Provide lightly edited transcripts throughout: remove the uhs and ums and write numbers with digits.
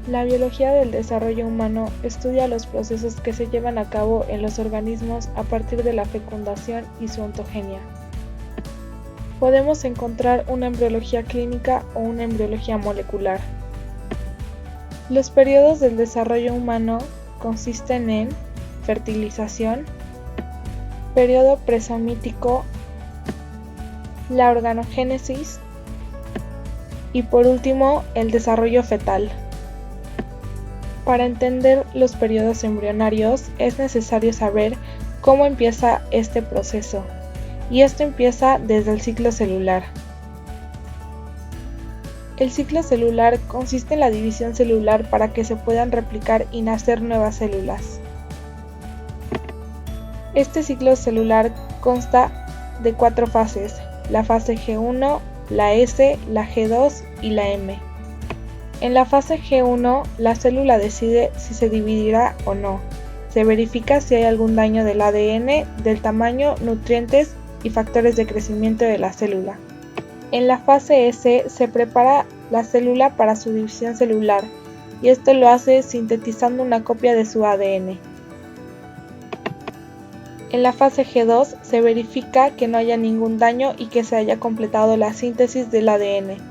La biología del desarrollo humano estudia los procesos que se llevan a cabo en los organismos a partir de la fecundación y su ontogenia. Podemos encontrar una embriología clínica o una embriología molecular. Los periodos del desarrollo humano consisten en fertilización, periodo presomítico, la organogénesis y por último el desarrollo fetal. Para entender los periodos embrionarios es necesario saber cómo empieza este proceso, y esto empieza desde el ciclo celular. El ciclo celular consiste en la división celular para que se puedan replicar y nacer nuevas células. Este ciclo celular consta de 4 fases: la fase G1, la S, la G2 y la M. En la fase G1, la célula decide si se dividirá o no. Se verifica si hay algún daño del ADN, del tamaño, nutrientes y factores de crecimiento de la célula. En la fase S se prepara la célula para su división celular, y esto lo hace sintetizando una copia de su ADN. En la fase G2 se verifica que no haya ningún daño y que se haya completado la síntesis del ADN.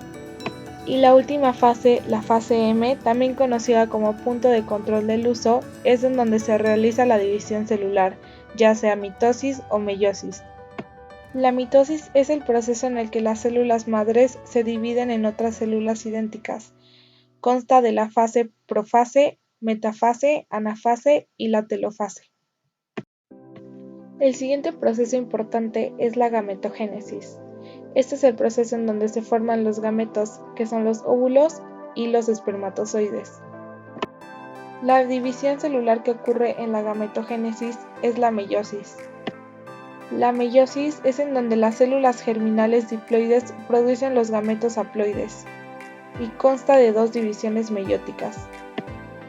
Y la última fase, la fase M, también conocida como punto de control del uso, es en donde se realiza la división celular, ya sea mitosis o meiosis. La mitosis es el proceso en el que las células madres se dividen en otras células idénticas. Consta de la fase profase, metafase, anafase y la telofase. El siguiente proceso importante es la gametogénesis. Este es el proceso en donde se forman los gametos, que son los óvulos y los espermatozoides. La división celular que ocurre en la gametogénesis es la meiosis. La meiosis es en donde las células germinales diploides producen los gametos haploides y consta de 2 divisiones meióticas.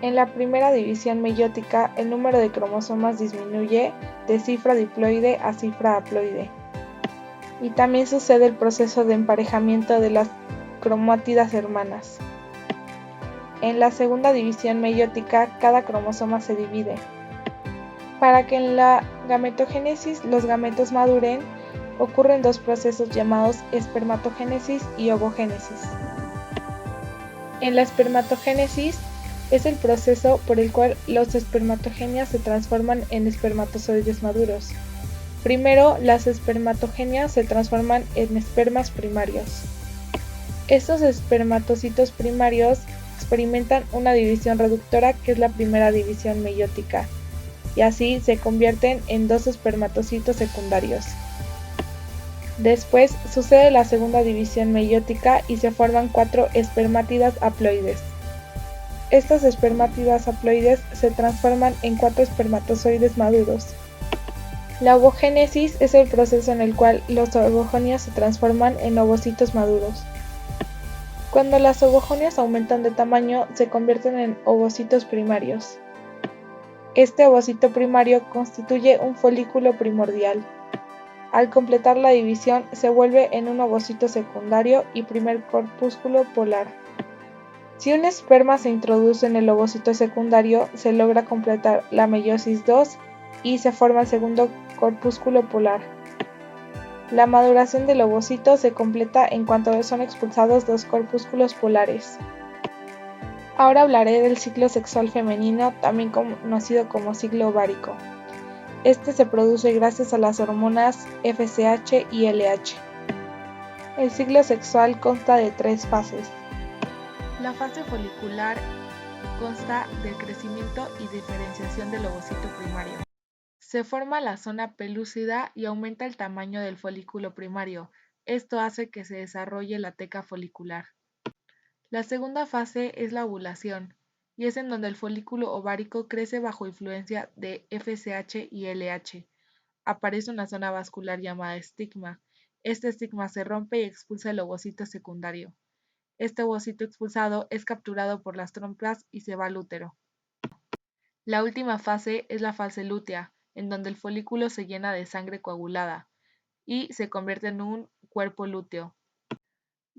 En la primera división meiótica, el número de cromosomas disminuye de cifra diploide a cifra haploide. Y también sucede el proceso de emparejamiento de las cromátidas hermanas. En la segunda división meiótica, cada cromosoma se divide. Para que en la gametogénesis los gametos maduren, ocurren 2 procesos llamados espermatogénesis y ovogénesis. En la espermatogénesis es el proceso por el cual los espermatogenias se transforman en espermatozoides maduros. Primero, las espermatogenias se transforman en espermas primarios. Estos espermatocitos primarios experimentan una división reductora, que es la primera división meiótica, y así se convierten en 2 espermatocitos secundarios. Después sucede la segunda división meiótica y se forman 4 espermátidas haploides. Estas espermátidas haploides se transforman en 4 espermatozoides maduros. La ovogénesis es el proceso en el cual los ovogonios se transforman en ovocitos maduros. Cuando las ovogonios aumentan de tamaño, se convierten en ovocitos primarios. Este ovocito primario constituye un folículo primordial. Al completar la división, se vuelve en un ovocito secundario y primer corpúsculo polar. Si un esperma se introduce en el ovocito secundario, se logra completar la meiosis II y se forma el segundo corpúsculo polar. La maduración del ovocito se completa en cuanto son expulsados 2 corpúsculos polares. Ahora hablaré del ciclo sexual femenino, también conocido como ciclo ovárico. Este se produce gracias a las hormonas FSH y LH. El ciclo sexual consta de 3 fases. La fase folicular consta del crecimiento y diferenciación del ovocito primario. Se forma la zona pelúcida y aumenta el tamaño del folículo primario. Esto hace que se desarrolle la teca folicular. La segunda fase es la ovulación, y es en donde el folículo ovárico crece bajo influencia de FSH y LH. Aparece una zona vascular llamada estigma. Este estigma se rompe y expulsa el ovocito secundario. Este ovocito expulsado es capturado por las trompas y se va al útero. La última fase es la fase lútea, en donde el folículo se llena de sangre coagulada y se convierte en un cuerpo lúteo.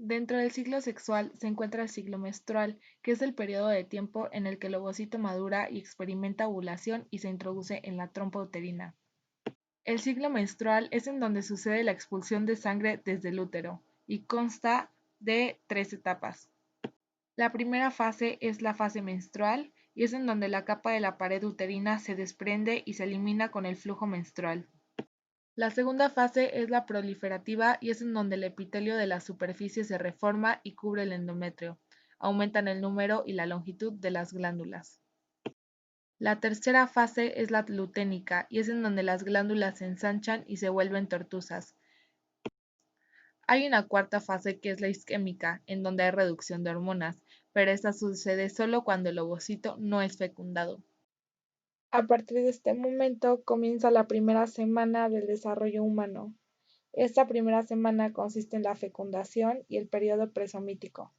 Dentro del ciclo sexual se encuentra el ciclo menstrual, que es el periodo de tiempo en el que el ovocito madura y experimenta ovulación y se introduce en la trompa uterina. El ciclo menstrual es en donde sucede la expulsión de sangre desde el útero y consta de 3 etapas. La primera fase es la fase menstrual y es en donde la capa de la pared uterina se desprende y se elimina con el flujo menstrual. La segunda fase es la proliferativa y es en donde el epitelio de la superficie se reforma y cubre el endometrio. Aumentan el número y la longitud de las glándulas. La tercera fase es la luténica y es en donde las glándulas se ensanchan y se vuelven tortuzas. Hay una cuarta fase que es la isquémica, en donde hay reducción de hormonas, pero esta sucede solo cuando el ovocito no es fecundado. A partir de este momento comienza la primera semana del desarrollo humano. Esta primera semana consiste en la fecundación y el periodo presomítico.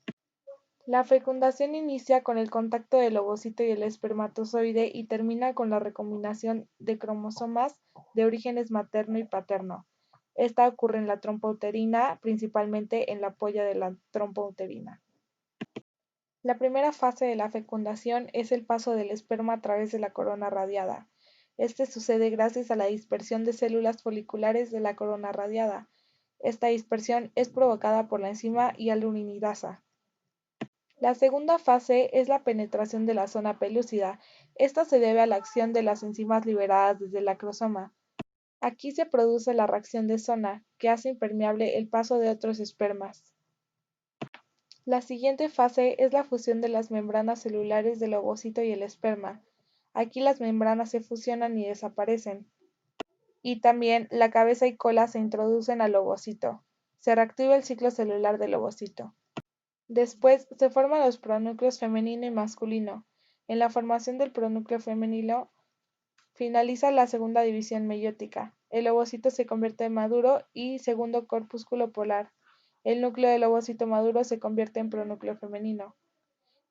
La fecundación inicia con el contacto del ovocito y el espermatozoide y termina con la recombinación de cromosomas de orígenes materno y paterno. Esta ocurre en la trompa uterina, principalmente en la polla de la trompa uterina. La primera fase de la fecundación es el paso del esperma a través de la corona radiada. Este sucede gracias a la dispersión de células foliculares de la corona radiada. Esta dispersión es provocada por la enzima hialuronidasa. La segunda fase es la penetración de la zona pelúcida. Esta se debe a la acción de las enzimas liberadas desde el acrosoma. Aquí se produce la reacción de zona, que hace impermeable el paso de otros espermas. La siguiente fase es la fusión de las membranas celulares del ovocito y el esperma. Aquí las membranas se fusionan y desaparecen. Y también la cabeza y cola se introducen al ovocito. Se reactiva el ciclo celular del ovocito. Después se forman los pronúcleos femenino y masculino. En la formación del pronúcleo femenino finaliza la segunda división meiótica. El ovocito se convierte en maduro y segundo corpúsculo polar. El núcleo del ovocito maduro se convierte en pronúcleo femenino.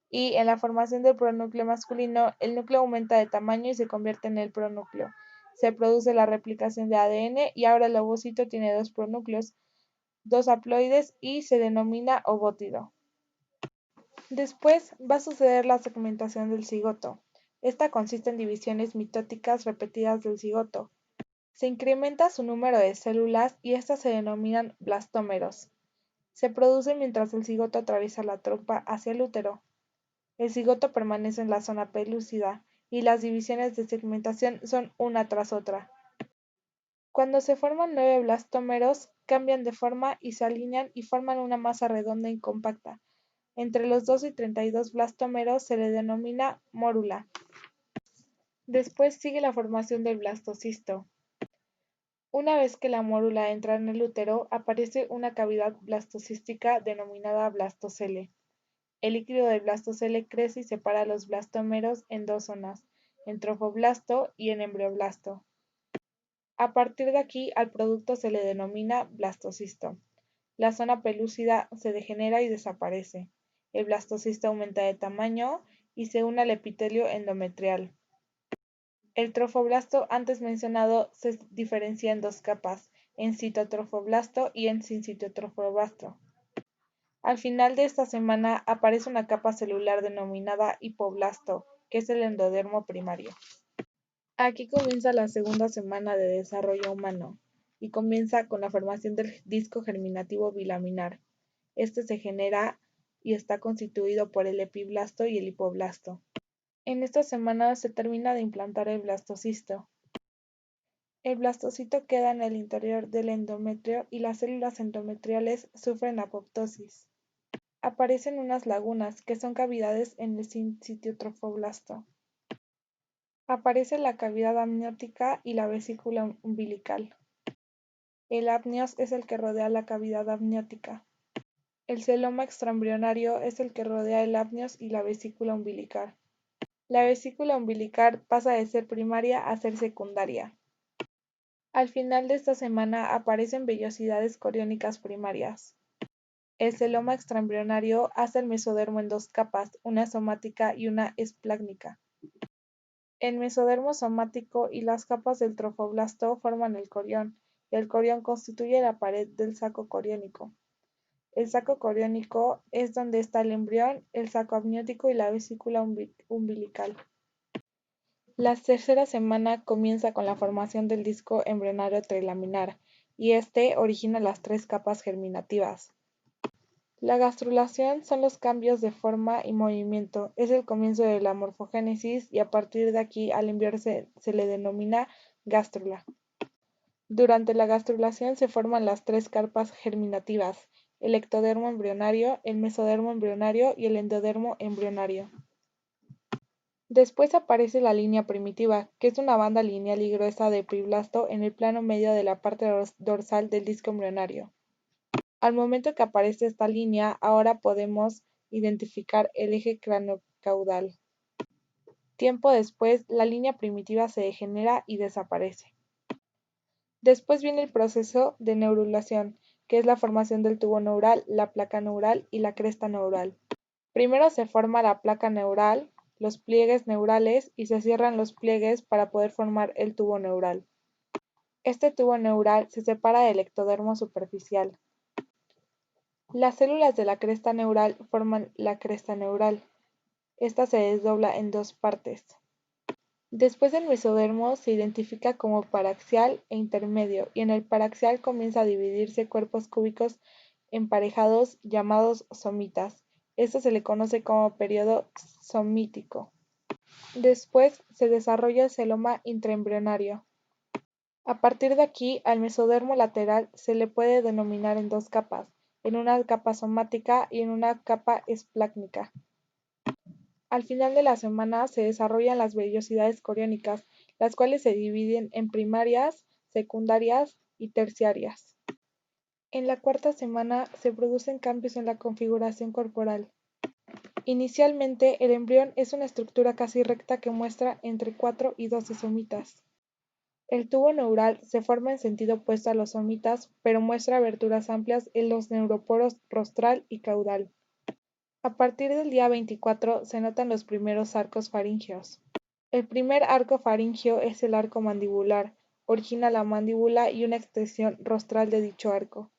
Y en la formación del pronúcleo masculino, el núcleo aumenta de tamaño y se convierte en el pronúcleo. Se produce la replicación de ADN y ahora el ovocito tiene 2 pronúcleos, 2 haploides y se denomina ovótido. Después va a suceder la segmentación del cigoto. Esta consiste en divisiones mitóticas repetidas del cigoto. Se incrementa su número de células y estas se denominan blastómeros. Se produce mientras el cigoto atraviesa la trompa hacia el útero. El cigoto permanece en la zona pelúcida y las divisiones de segmentación son una tras otra. Cuando se forman 9 blastómeros, cambian de forma y se alinean y forman una masa redonda y compacta. Entre los 2 y 32 blastómeros se le denomina mórula. Después sigue la formación del blastocisto. Una vez que la mórula entra en el útero, aparece una cavidad blastocística denominada blastocele. El líquido del blastocele crece y separa los blastómeros en 2 zonas, en trofoblasto y en embrioblasto. A partir de aquí al producto se le denomina blastocisto. La zona pelúcida se degenera y desaparece. El blastocisto aumenta de tamaño y se une al epitelio endometrial. El trofoblasto antes mencionado se diferencia en 2 capas, en citotrofoblasto y en sincitotrofoblasto. Al final de esta semana aparece una capa celular denominada hipoblasto, que es el endodermo primario. Aquí comienza la segunda semana de desarrollo humano y comienza con la formación del disco germinativo bilaminar. Este se genera y está constituido por el epiblasto y el hipoblasto. En esta semana se termina de implantar el blastocisto. El blastocito queda en el interior del endometrio y las células endometriales sufren apoptosis. Aparecen unas lagunas, que son cavidades en el sincitotrofoblasto. Aparece la cavidad amniótica y la vesícula umbilical. El amnios es el que rodea la cavidad amniótica. El celoma extraembrionario es el que rodea el amnios y la vesícula umbilical. La vesícula umbilical pasa de ser primaria a ser secundaria. Al final de esta semana aparecen vellosidades coriónicas primarias. El celoma extraembrionario hace el mesodermo en 2 capas, una somática y una esplácnica. El mesodermo somático y las capas del trofoblasto forman el corión, y el corión constituye la pared del saco coriónico. El saco coriónico es donde está el embrión, el saco amniótico y la vesícula umbilical. La tercera semana comienza con la formación del disco embrionario trilaminar, y este origina las tres capas germinativas. La gastrulación son los cambios de forma y movimiento, es el comienzo de la morfogénesis y a partir de aquí al embrión se le denomina gástrula. Durante la gastrulación se forman las tres capas germinativas, el ectodermo embrionario, el mesodermo embrionario y el endodermo embrionario. Después aparece la línea primitiva, que es una banda lineal y gruesa de epiblasta en el plano medio de la parte dorsal del disco embrionario. Al momento que aparece esta línea, ahora podemos identificar el eje craneocaudal. Tiempo después, la línea primitiva se degenera y desaparece. Después viene el proceso de neurulación, que es la formación del tubo neural, la placa neural y la cresta neural. Primero se forma la placa neural, los pliegues neurales y se cierran los pliegues para poder formar el tubo neural. Este tubo neural se separa del ectodermo superficial. Las células de la cresta neural forman la cresta neural. Esta se desdobla en dos partes. Después el mesodermo se identifica como paraxial e intermedio, y en el paraxial comienza a dividirse cuerpos cúbicos emparejados llamados somitas. Esto se le conoce como periodo somítico. Después se desarrolla el celoma intraembrionario. A partir de aquí, al mesodermo lateral se le puede denominar en dos capas, en una capa somática y en una capa esplácnica. Al final de la semana se desarrollan las vellosidades coriónicas, las cuales se dividen en primarias, secundarias y terciarias. En la cuarta semana se producen cambios en la configuración corporal. Inicialmente, el embrión es una estructura casi recta que muestra entre 4 y 12 somitas. El tubo neural se forma en sentido opuesto a los somitas, pero muestra aberturas amplias en los neuroporos rostral y caudal. A partir del día 24 se notan los primeros arcos faríngeos. El primer arco faríngeo es el arco mandibular, origina la mandíbula y una extensión rostral de dicho arco.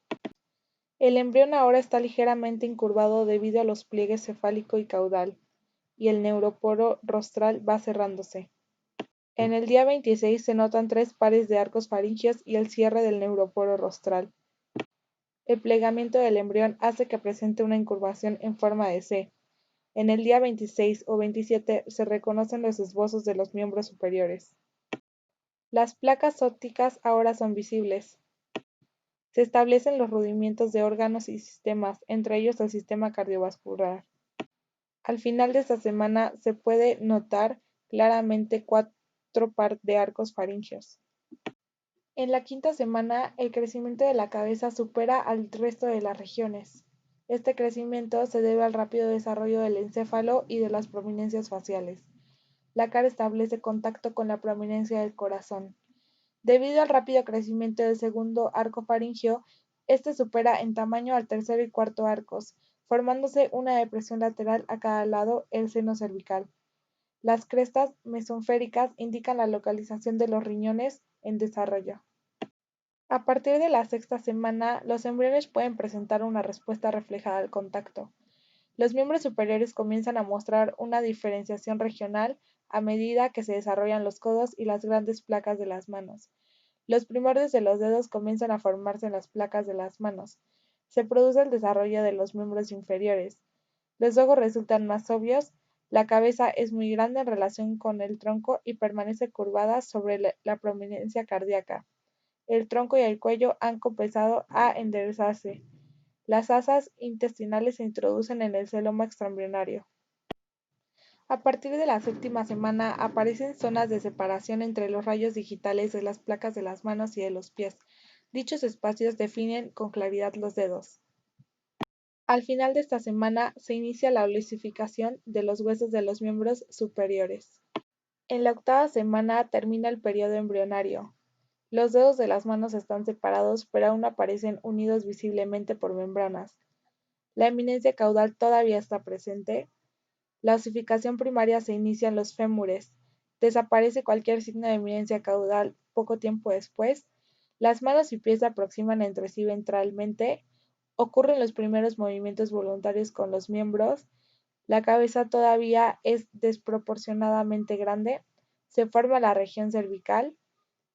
El embrión ahora está ligeramente incurvado debido a los pliegues cefálico y caudal, y el neuroporo rostral va cerrándose. En el día 26 se notan tres pares de arcos faríngeos y el cierre del neuroporo rostral. El plegamiento del embrión hace que presente una incurvación en forma de C. En el día 26 o 27 se reconocen los esbozos de los miembros superiores. Las placas ópticas ahora son visibles. Se establecen los rudimentos de órganos y sistemas, entre ellos el sistema cardiovascular. Al final de esta semana se puede notar claramente cuatro par de arcos faríngeos. En la quinta semana, el crecimiento de la cabeza supera al resto de las regiones. Este crecimiento se debe al rápido desarrollo del encéfalo y de las prominencias faciales. La cara establece contacto con la prominencia del corazón. Debido al rápido crecimiento del segundo arco faríngeo, este supera en tamaño al tercero y cuarto arcos, formándose una depresión lateral a cada lado el seno cervical. Las crestas mesoféricas indican la localización de los riñones en desarrollo. A partir de la sexta semana, los embriones pueden presentar una respuesta reflejada al contacto. Los miembros superiores comienzan a mostrar una diferenciación regional a medida que se desarrollan los codos y las grandes placas de las manos. Los primordios de los dedos comienzan a formarse en las placas de las manos. Se produce el desarrollo de los miembros inferiores. Los ojos resultan más obvios, la cabeza es muy grande en relación con el tronco y permanece curvada sobre la prominencia cardíaca. El tronco y el cuello han comenzado a enderezarse. Las asas intestinales se introducen en el celoma extraembrionario. A partir de la séptima semana aparecen zonas de separación entre los rayos digitales de las placas de las manos y de los pies. Dichos espacios definen con claridad los dedos. Al final de esta semana se inicia la olesificación de los huesos de los miembros superiores. En la octava semana termina el periodo embrionario. Los dedos de las manos están separados, pero aún aparecen unidos visiblemente por membranas. La eminencia caudal todavía está presente. La osificación primaria se inicia en los fémures. Desaparece cualquier signo de eminencia caudal poco tiempo después. Las manos y pies se aproximan entre sí ventralmente. Ocurren los primeros movimientos voluntarios con los miembros, la cabeza todavía es desproporcionadamente grande, se forma la región cervical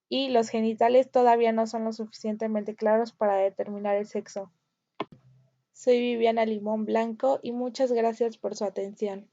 y los genitales todavía no son lo suficientemente claros para determinar el sexo. Soy Viviana Limón Blanco y muchas gracias por su atención.